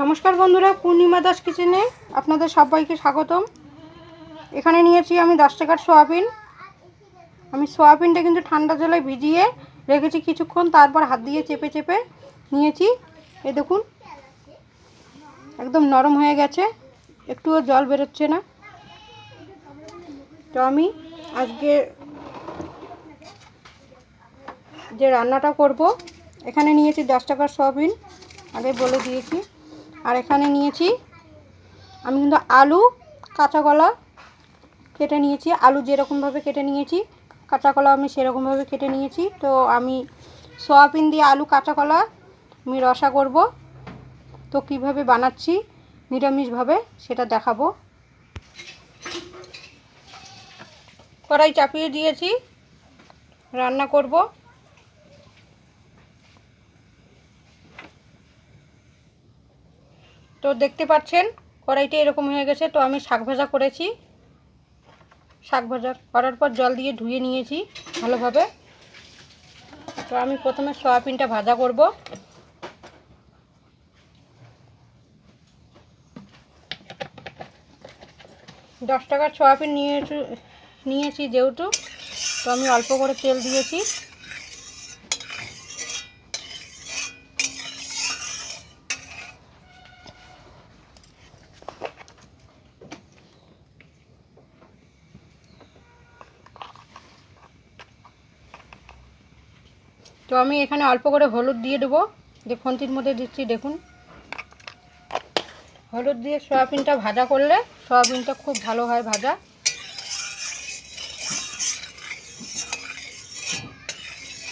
নমস্কার বন্ধুরা, পূর্ণিমা দাস কিচেনে আপনাদের সবাইকে স্বাগতম। এখানে নিয়েছি আমি 10 টাকার সোয়াবিন। আমি সোয়াবিনটা কিন্তু ঠান্ডা জলে ভিজিয়ে রেখেছি কিছুক্ষণ, তারপর হাত দিয়ে চেপে চেপে নিয়েছি। এই দেখুন একদম নরম হয়ে গেছে, একটুও জল বেরোচ্ছে না। তো আমি আজকে যে রান্নাটা করব, এখানে নিয়েছি 10 টাকার সোয়াবিন, আগে বলে দিয়েছি। আর এখানে নিয়েছি আমি কিন্তু আলু, কাঁচা কলা কেটে নিয়েছি। আলু যেরকমভাবে কেটে নিয়েছি, কাঁচা কলা আমি সেরকমভাবে কেটে নিয়েছি। তো আমি সোয়াবিন দিয়ে আলু কাঁচা কলা আমি রসা করব। তো কিভাবে বানাচ্ছি নিরামিষভাবে সেটা দেখাবো। কড়াই চাপিয়ে দিয়েছি, রান্না করব। তো দেখতে পাচ্ছেন কড়াইটা এরকম হয়ে গেছে। তো আমি শাক ভাজা করেছি, শাক ভাজা করার পর জল দিয়ে ধুয়ে নিয়েছি ভালোভাবে। তো আমি প্রথমে সয়াবিনটা ভাজা করব। দশ টাকার সয়াবিন নিয়েছি যেহেতু, তো আমি অল্প করে তেল দিয়েছি। তো আমি এখানে অল্প করে হলুদ দিয়ে দেবো, যে খুন্তির মধ্যে দিচ্ছি। দেখুন হলুদ দিয়ে সয়াবিনটা ভাজা করলে সয়াবিনটা খুব ভালো হয় ভাজা।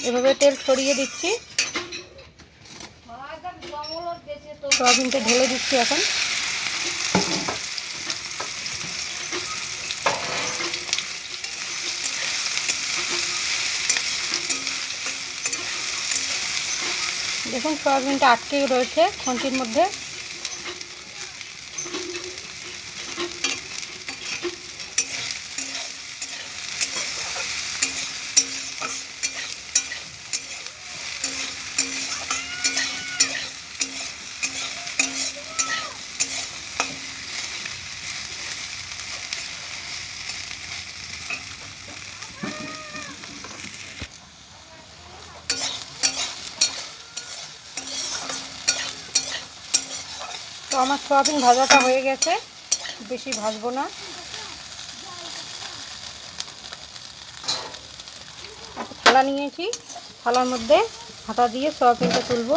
এভাবে তেল ছড়িয়ে দিচ্ছি, সয়াবিনটা ঢেলে দিচ্ছি এখন। দেখুন সয়াবিনটা আটকে রয়েছে খুন্তির মধ্যে। তো আমার সয়াবিন ভাজাটা হয়ে গেছে, বেশি ভাজবো না। একটা থালা নিয়েছি, থালার মধ্যে হাতা দিয়ে সয়াবিনটা তুলব।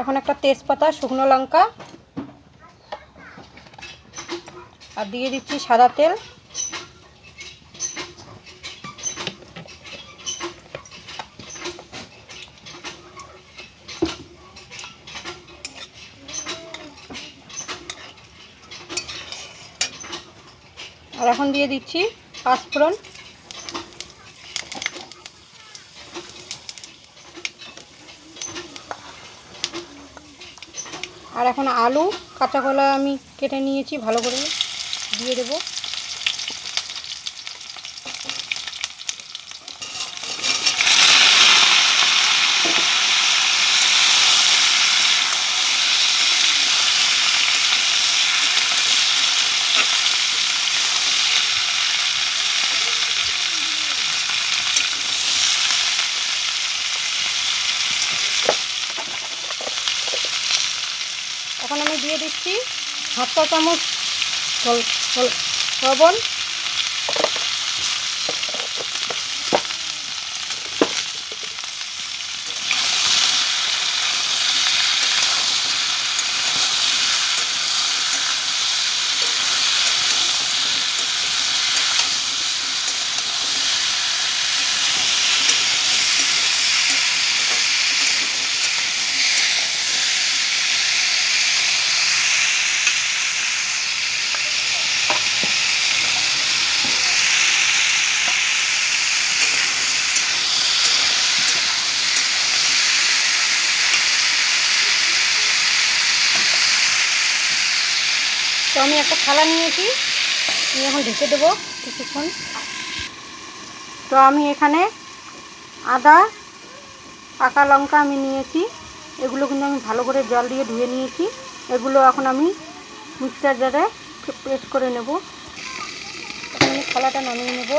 এখন একটা তেজপাতা, শুকনো লঙ্কা আর দিয়ে দিচ্ছি সাদা তেল। আর এখন দিয়ে দিচ্ছি পাঁচফোড়ন। আর এখন আলু, কাঁচা কলা আমি কেটে নিয়েছি, ভালো করে দিয়ে দেবো। এখন আমি দিয়ে দিচ্ছি হাফ চা চামচ লবণ। তো আমি একটা থালা নিয়েছি, আমি এখন ঢেকে দেবো কিছুক্ষণ। তো আমি এখানে আদা, পাকা লঙ্কা আমি নিয়েছি, এগুলো কিন্তু আমি ভালো করে জল দিয়ে ধুয়ে নিয়েছি। এগুলো এখন আমি মিক্সার জারে পেস্ট করে নেব। এখন আমি থালাটা নামিয়ে নেব।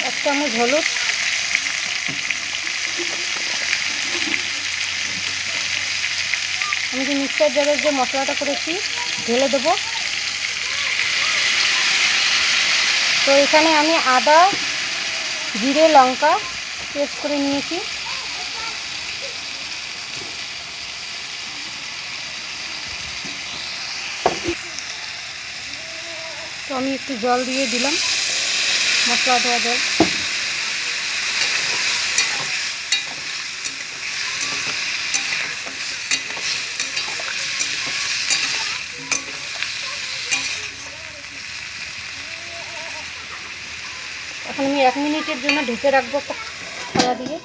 এক চামচ হলুদ, আমি যে মিক্সার জারের যে মশলাটা করেছি ঢেলে দেবো। তো এখানে আমি আদা, জিরে, লঙ্কা পেস্ট করে নিয়েছি। তো আমি একটু জল দিয়ে দিলাম, মশলা দেওয়া জল। এখন আমি 1 মিনিটের জন্য ঢেকে রাখবো থালা দিয়ে।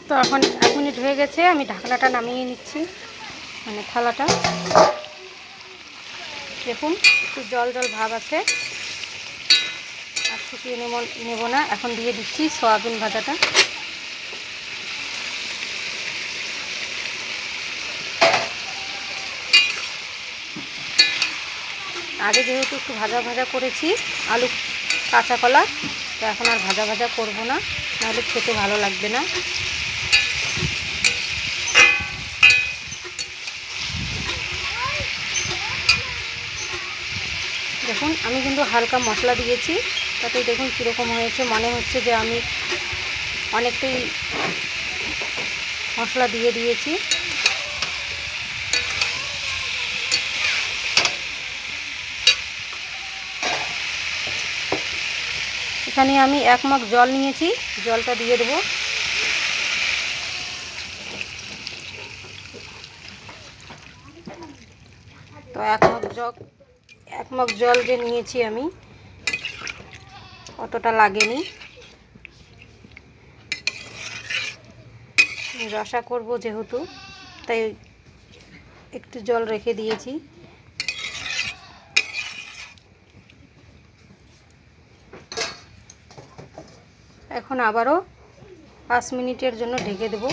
তো এখন 1 মিনিট হয়ে গেছে, আমি ঢাকনাটা নামিয়ে নিচ্ছি, মানে থালাটা। দেখুন একটু জল জল ভাব আছে, আর শুকিয়ে নেব না। এখন দিয়ে দিচ্ছি সয়াবিন ভাজাটা। আগে যেহেতু একটু ভাজা ভাজা করেছি আলু, কাঁচা কলা, তো এখন আর ভাজা ভাজা করব না, নাহলে খেতে ভালো লাগবে না। দেখুন আমি কিন্তু হালকা মশলা দিয়েছি, তাতে দেখুন কীরকম হয়েছে। মনে হচ্ছে যে আমি অনেকটাই মশলা দিয়ে দিয়েছি। এখানে আমি 1 মগ জল নিয়েছি, জলটা দিয়ে দেবো। তো 1 মগ জল যে নিয়েছি আমি, অতটা লাগেনি, রসা করব যেহেতু, তাই একটু জল রেখে দিয়েছি। এখন আবারও 5 মিনিটের জন্য ঢেকে দেব।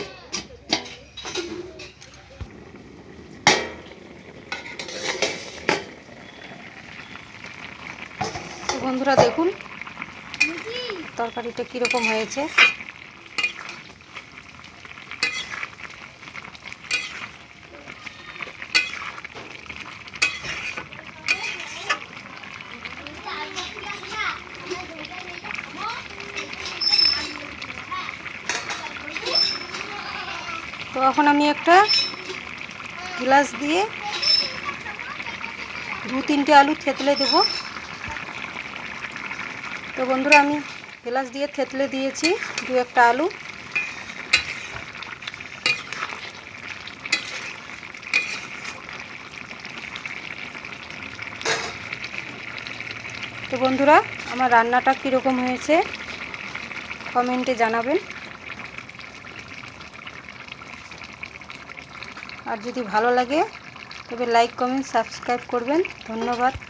তো বন্ধুরা দেখুন তরকারিটা কীরকম হয়েছে। তো এখন আমি একটা গ্লাস দিয়ে 2-3টে আলু থেতলে দেব। তো বন্ধুরা আমি গ্লাস দিয়ে থেতলে দিয়েছি 2-1টা আলু। তো বন্ধুরা আমার রান্নাটা কীরকম হয়েছে কমেন্টে জানাবেন। আর যদি ভালো লাগে তবে লাইক, কমেন্ট, সাবস্ক্রাইব করবেন। ধন্যবাদ।